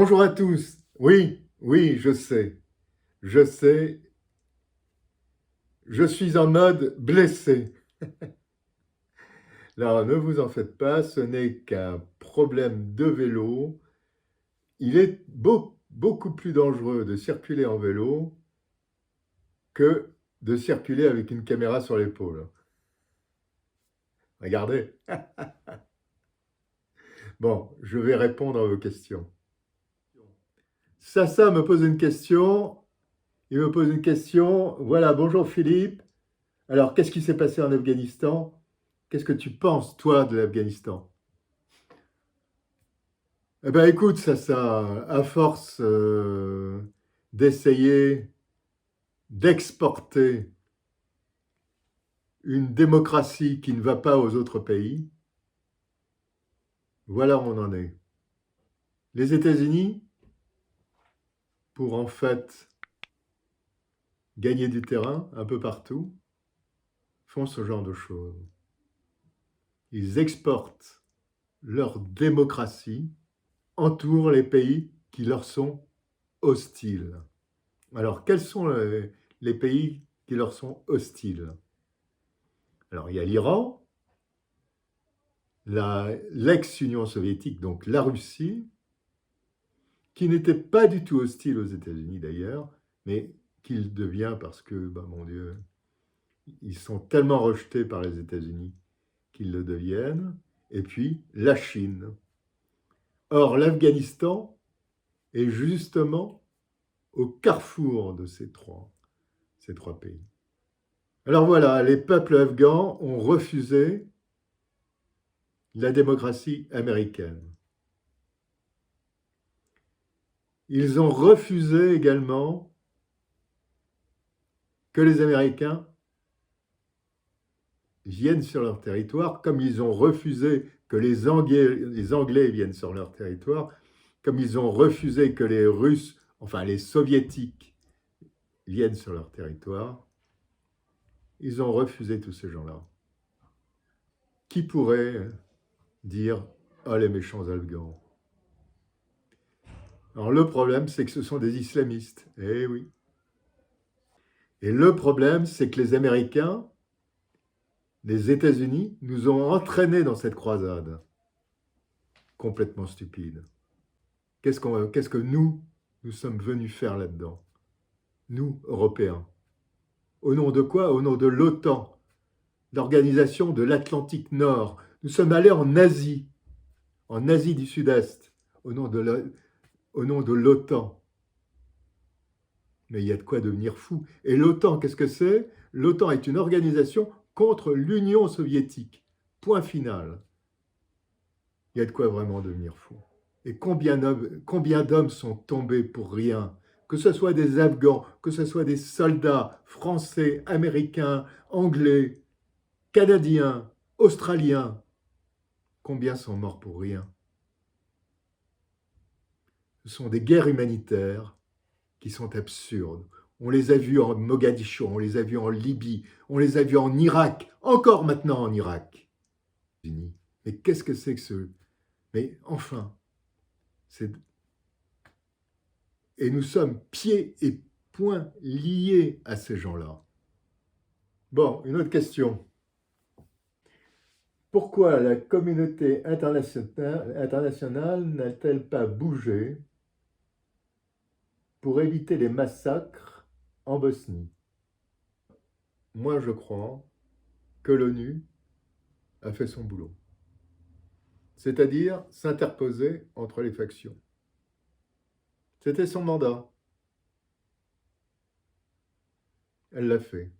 Bonjour à tous. Oui, oui, je sais, je suis en mode blessé. Là, ne vous en faites pas, ce n'est qu'un problème de vélo. Il est beaucoup plus dangereux de circuler en vélo que de circuler avec une caméra sur l'épaule. Regardez. Bon, je vais répondre à vos questions. Sassa me pose une question. Il me pose une question. Voilà, bonjour Philippe. Alors, qu'est-ce qui s'est passé en Afghanistan? Qu'est-ce que tu penses, toi, de l'Afghanistan? Eh bien, écoute, ça, à force d'essayer d'exporter une démocratie qui ne va pas aux autres pays, voilà où on en est. Les États-Unis, pour en fait gagner du terrain un peu partout, font ce genre de choses. Ils exportent leur démocratie, entourent les pays qui leur sont hostiles. Alors, quels sont les pays qui leur sont hostiles? Alors, il y a l'Iran, l'ex-Union soviétique, donc la Russie, qui n'était pas du tout hostile aux États-Unis d'ailleurs, mais qu'il devient parce que, bah, mon Dieu, ils sont tellement rejetés par les États-Unis qu'ils le deviennent, et puis la Chine. Or, l'Afghanistan est justement au carrefour de ces trois pays. Alors voilà, les peuples afghans ont refusé la démocratie américaine. Ils ont refusé également que les Américains viennent sur leur territoire, comme ils ont refusé que les Anglais viennent sur leur territoire, comme ils ont refusé que les Russes, enfin les Soviétiques, viennent sur leur territoire. Ils ont refusé tous ces gens-là. Qui pourrait dire « Ah, les méchants Afghans ». Alors le problème, c'est que ce sont des islamistes. Eh oui. Et le problème, c'est que les Américains, les États-Unis, nous ont entraînés dans cette croisade. Complètement stupide. Qu'est-ce que nous sommes venus faire là-dedans? Nous, Européens. Au nom de quoi? Au nom de l'OTAN, l'organisation de l'Atlantique Nord. Nous sommes allés en Asie du Sud-Est, au nom de l'OTAN. Mais il y a de quoi devenir fou. Et l'OTAN, qu'est-ce que c'est? L'OTAN est une organisation contre l'Union soviétique. Point final. Il y a de quoi vraiment devenir fou. Et combien d'hommes sont tombés pour rien? Que ce soit des Afghans, que ce soit des soldats français, américains, anglais, canadiens, australiens. Combien sont morts pour rien? Ce sont des guerres humanitaires qui sont absurdes. On les a vus en Mogadiscio, on les a vus en Libye, on les a vus en Irak, encore maintenant en Irak. Mais qu'est-ce que c'est que ce... Mais enfin, c'est... Et nous sommes pieds et poings liés à ces gens-là. Bon, une autre question. Pourquoi la communauté internationale n'a-t-elle pas bougé pour éviter les massacres en Bosnie? Moi, je crois que l'ONU a fait son boulot, c'est-à-dire s'interposer entre les factions. C'était son mandat. Elle l'a fait.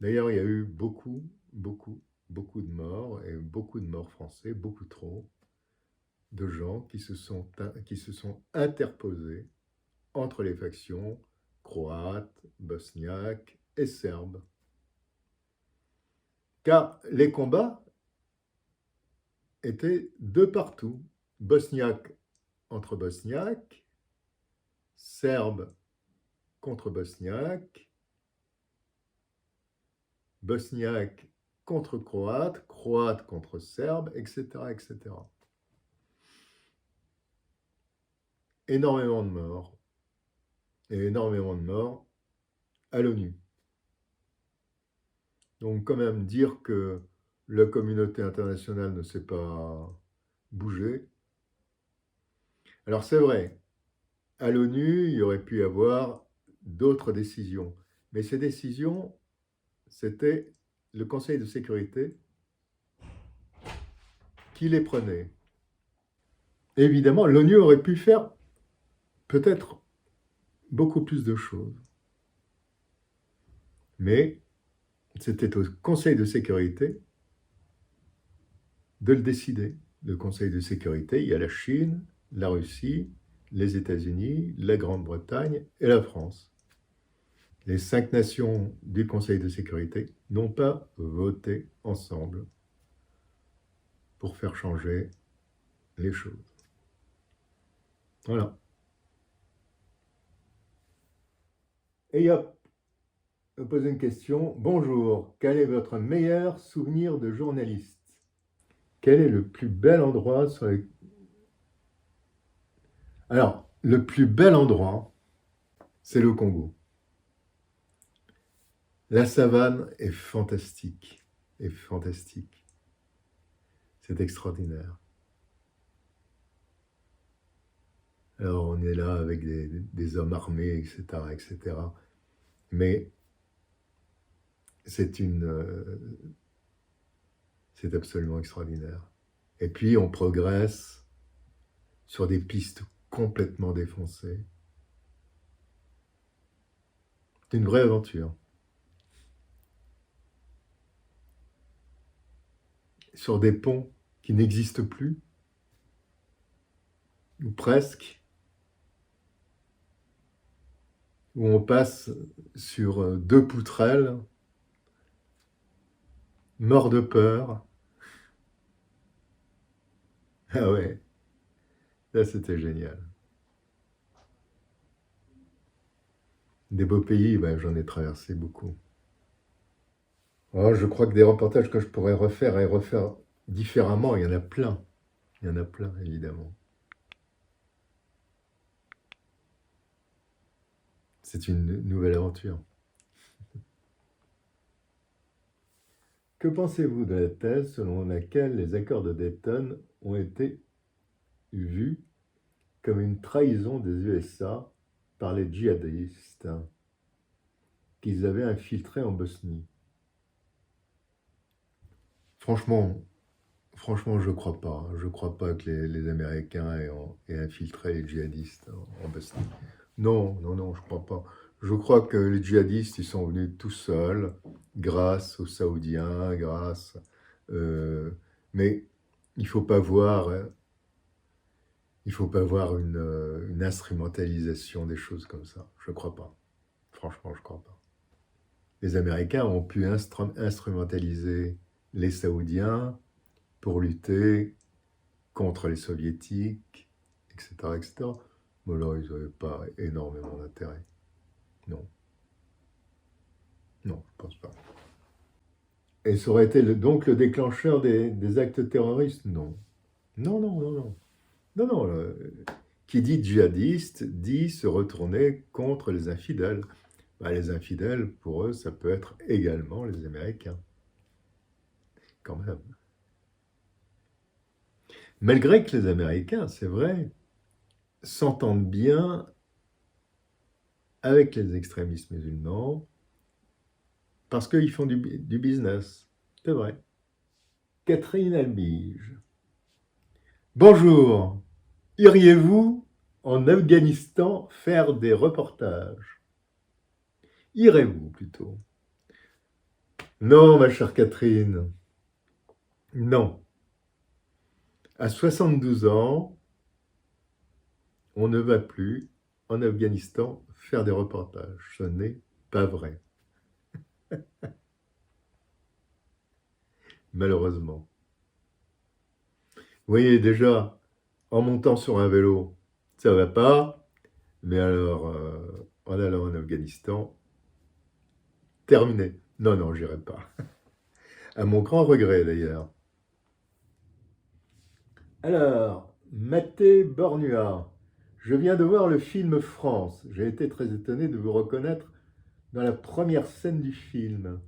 D'ailleurs, il y a eu beaucoup de morts, et beaucoup de morts français, beaucoup trop, de gens qui se sont interposés entre les factions croates, bosniaques et serbes. Car les combats étaient de partout. Bosniaques entre bosniaques, serbes contre bosniaques, bosniaques contre croates, croates contre serbes, etc., etc. énormément de morts, et énormément de morts à l'ONU. Donc quand même dire que la communauté internationale ne s'est pas bougée. Alors c'est vrai, à l'ONU, il y aurait pu y avoir d'autres décisions, mais ces décisions, c'était le Conseil de sécurité qui les prenait. Évidemment, l'ONU aurait pu faire peut-être beaucoup plus de choses. Mais c'était au Conseil de sécurité de le décider. Le Conseil de sécurité, il y a la Chine, la Russie, les États-Unis, la Grande-Bretagne et la France. Les 5 nations du Conseil de sécurité n'ont pas voté ensemble pour faire changer les choses. Voilà. Et hop, je pose une question. Bonjour, quel est votre meilleur souvenir de journaliste? Quel est le plus bel endroit sur les... Alors, le plus bel endroit, c'est le Congo. La savane est fantastique. Est fantastique. C'est extraordinaire. Alors, on est là avec des hommes armés, etc., etc. Mais c'est absolument extraordinaire. Et puis, on progresse sur des pistes complètement défoncées. C'est une vraie aventure. Sur des ponts qui n'existent plus, ou presque, où on passe sur 2 poutrelles, mort de peur. Ah ouais, là c'était génial. Des beaux pays, ben, j'en ai traversé beaucoup. Oh, je crois que des reportages que je pourrais refaire et refaire différemment, il y en a plein. Il y en a plein, évidemment. C'est une nouvelle aventure. Que pensez-vous de la thèse selon laquelle les accords de Dayton ont été vus comme une trahison des USA par les djihadistes qu'ils avaient infiltrés en Bosnie? Franchement, je ne crois pas. Je ne crois pas que les Américains aient infiltré les djihadistes en Bosnie. Non, non, non, je ne crois pas. Je crois que les djihadistes, ils sont venus tout seuls, grâce aux Saoudiens, mais il ne faut pas voir, une instrumentalisation des choses comme ça. Je ne crois pas. Franchement, je ne crois pas. Les Américains ont pu instrumentaliser les Saoudiens pour lutter contre les Soviétiques, etc., etc. Mais là, ils n'avaient pas énormément d'intérêt. Non. Non, je ne pense pas. Et ça aurait été donc le déclencheur des actes terroristes? Non. Non, non, non, non. Non, non. Qui dit djihadiste dit se retourner contre les infidèles. Ben, les infidèles, pour eux, ça peut être également les Américains. Quand même. Malgré que les Américains, c'est vrai, s'entendent bien avec les extrémistes musulmans parce qu'ils font du business. C'est vrai. Catherine Albige. Bonjour. Iriez-vous en Afghanistan faire des reportages? Irez-vous plutôt? Non, ma chère Catherine. Non. À 72 ans, on ne va plus en Afghanistan faire des reportages. Ce n'est pas vrai. Malheureusement. Vous voyez déjà, en montant sur un vélo, ça ne va pas, mais alors, en allant en Afghanistan, terminé. Non, non, j'irai pas. À mon grand regret d'ailleurs. Alors, Mathé Bornua. Je viens de voir le film France. J'ai été très étonné de vous reconnaître dans la première scène du film,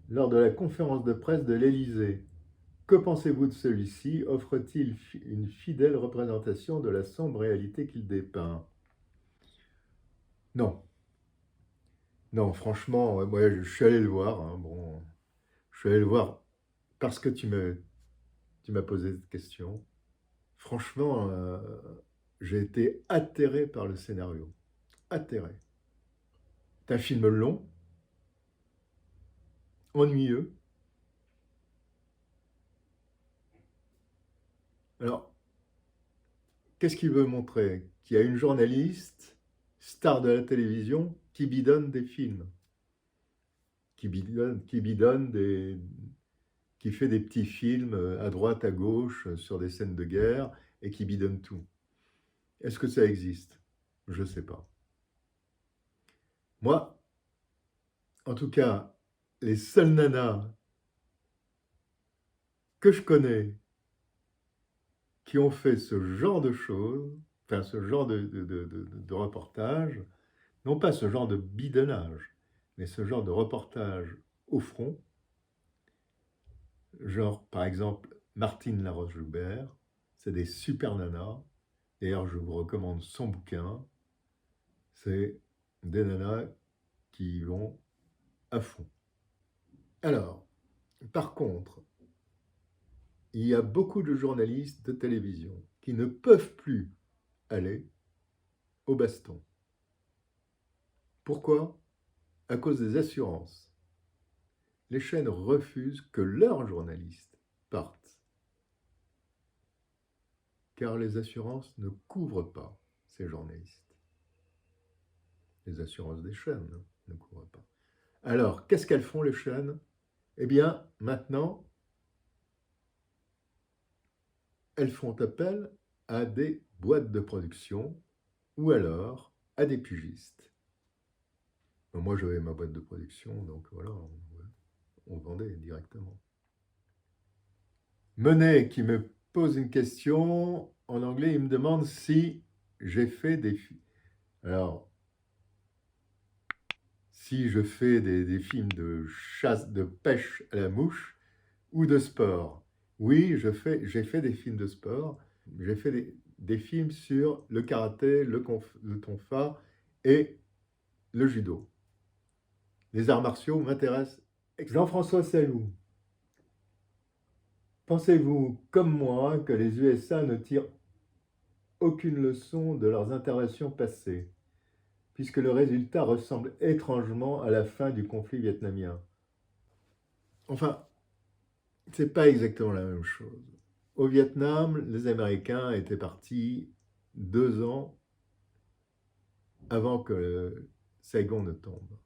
lors de la conférence de presse de l'Élysée. Que pensez-vous de celui-ci? Offre-t-il une fidèle représentation de la sombre réalité qu'il dépeint? Non. Non, franchement, moi, je suis allé le voir. Hein, bon, je suis allé le voir parce que tu m'as posé cette question. Franchement, j'ai été atterré par le scénario. Atterré. C'est un film long, ennuyeux. Alors, qu'est-ce qu'il veut montrer? Qu'il y a une journaliste, star de la télévision, qui bidonne des films, qui fait des petits films à droite, à gauche, sur des scènes de guerre, et qui bidonne tout. Est-ce que ça existe? Je ne sais pas. Moi, en tout cas, les seules nanas que je connais qui ont fait ce genre de choses, enfin ce genre de reportage, non pas ce genre de bidonnage, mais ce genre de reportage au front, genre par exemple Martine Laroche-Joubert, c'est des super nanas. D'ailleurs, je vous recommande son bouquin. C'est des nanas qui y vont à fond. Alors, par contre, il y a beaucoup de journalistes de télévision qui ne peuvent plus aller au baston. Pourquoi? À cause des assurances. Les chaînes refusent que leurs journalistes partent, car les assurances ne couvrent pas ces journalistes. Les assurances des chaînes ne couvrent pas. Alors, qu'est-ce qu'elles font les chaînes? Eh bien, maintenant, elles font appel à des boîtes de production ou alors à des pugistes. Moi, j'avais ma boîte de production, donc voilà, on vendait directement. Menet qui me pose une question en anglais, il me demande si j'ai fait des... Alors, si je fais des films de chasse, de pêche à la mouche ou de sport. Oui, j'ai fait des films de sport. J'ai fait des films sur le karaté, le tonfa et le judo. Les arts martiaux m'intéressent. Jean-François Salou, pensez-vous, comme moi, que les USA ne tirent aucune leçon de leurs interventions passées, puisque le résultat ressemble étrangement à la fin du conflit vietnamien? Enfin, c'est pas exactement la même chose. Au Vietnam, les Américains étaient partis 2 ans avant que Saigon ne tombe.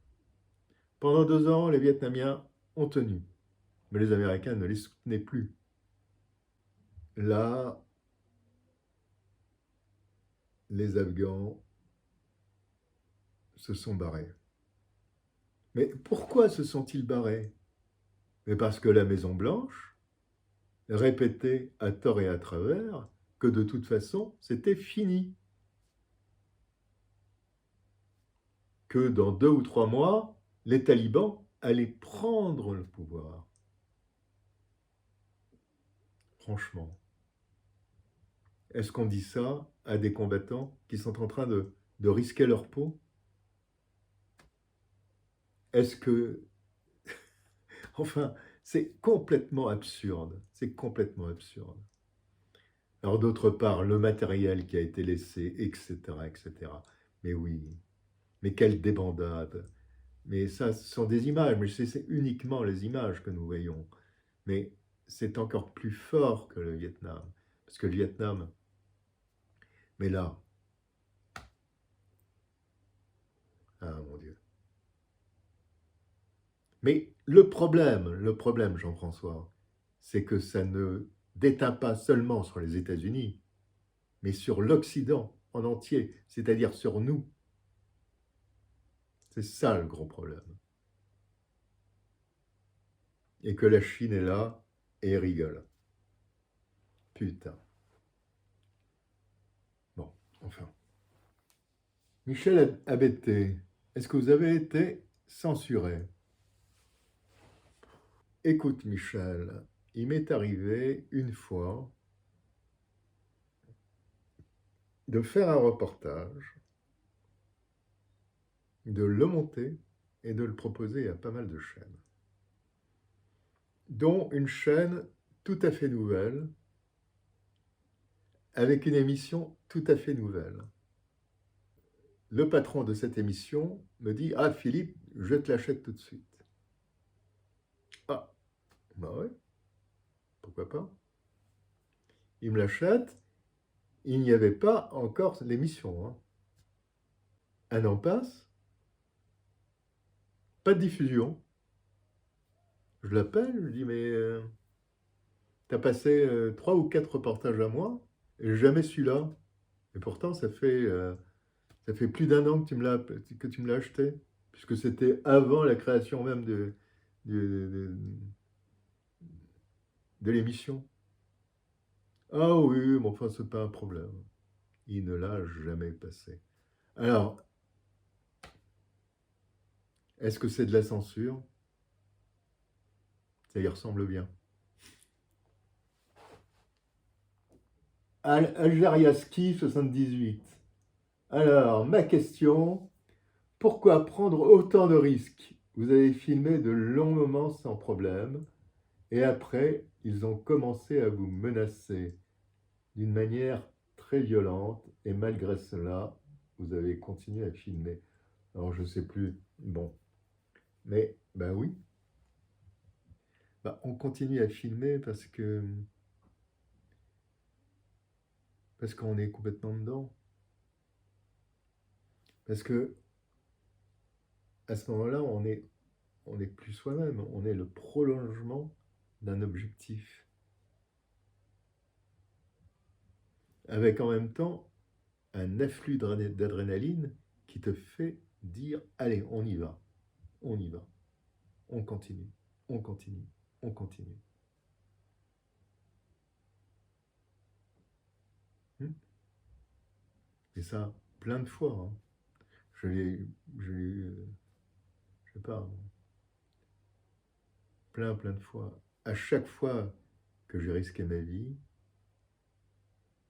Pendant 2 ans, les Vietnamiens ont tenu, mais les Américains ne les soutenaient plus. Là, les Afghans se sont barrés. Mais pourquoi se sont-ils barrés? Mais parce que la Maison-Blanche répétait à tort et à travers que de toute façon, c'était fini. Que dans 2 ou 3 mois, les talibans allaient prendre le pouvoir. Franchement, est-ce qu'on dit ça à des combattants qui sont en train de risquer leur peau? Est-ce que... Enfin, c'est complètement absurde. C'est complètement absurde. Alors d'autre part, le matériel qui a été laissé, etc., etc. Mais oui, mais quelle débandade! Mais ça, ce sont des images, mais c'est uniquement les images que nous voyons. Mais c'est encore plus fort que le Vietnam. Parce que le Vietnam, mais là, ah mon Dieu. Mais le problème, Jean-François, c'est que ça ne déteint pas seulement sur les États-Unis, mais sur l'Occident en entier, c'est-à-dire sur nous. C'est ça le gros problème. Et que la Chine est là et rigole. Putain. Bon, enfin. Michel Abetté, est-ce que vous avez été censuré? Écoute Michel, il m'est arrivé une fois de faire un reportage, de le monter et de le proposer à pas mal de chaînes, dont une chaîne tout à fait nouvelle, avec une émission tout à fait nouvelle. Le patron de cette émission me dit « Ah Philippe, je te l'achète tout de suite. » Ah, bah ouais, pourquoi pas. Il me l'achète, il n'y avait pas encore l'émission. Hein. Un an passe, pas de diffusion. Je l'appelle, je dis « Mais t'as passé 3 ou 4 reportages à moi, et jamais celui-là. Et pourtant, ça fait plus d'un an que tu me l'as acheté, puisque c'était avant la création même de, de l'émission. » Ah oui, mais enfin, c'est pas un problème. Il ne l'a jamais passé. Alors, est-ce que c'est de la censure? Ça y ressemble bien. Algeriaski 78. Alors, ma question, pourquoi prendre autant de risques? Vous avez filmé de longs moments sans problème, et après, ils ont commencé à vous menacer d'une manière très violente, et malgré cela, vous avez continué à filmer. Alors, je ne sais plus. Bon. Mais, ben oui. On continue à filmer parce qu'on est complètement dedans. Parce que à ce moment-là, on est plus soi-même, on est le prolongement d'un objectif. Avec en même temps un afflux d'adrénaline qui te fait dire allez, on y va, on y va, on continue, on continue, on continue. Et ça, plein de fois. Hein. Je l'ai eu, je sais pas, plein de fois. À chaque fois que j'ai risqué ma vie,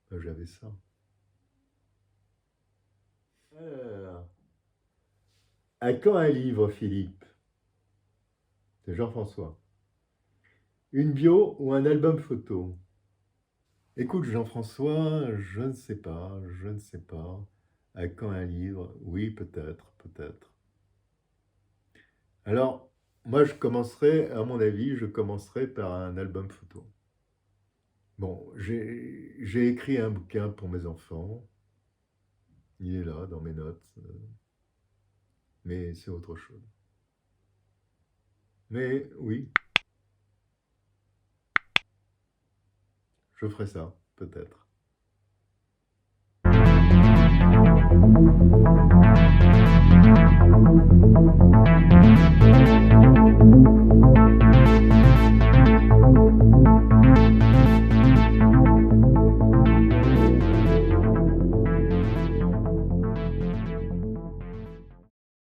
j'avais ça. Alors, à quand un livre, Philippe? C'est Jean-François. Une bio ou un album photo? Écoute, Jean-François, je ne sais pas, je ne sais pas. À quand un livre? Oui, peut-être, peut-être. Alors, moi, à mon avis, je commencerai par un album photo. Bon, j'ai écrit un bouquin pour mes enfants. Il est là, dans mes notes. Mais c'est autre chose. Mais oui, je ferai ça, peut-être.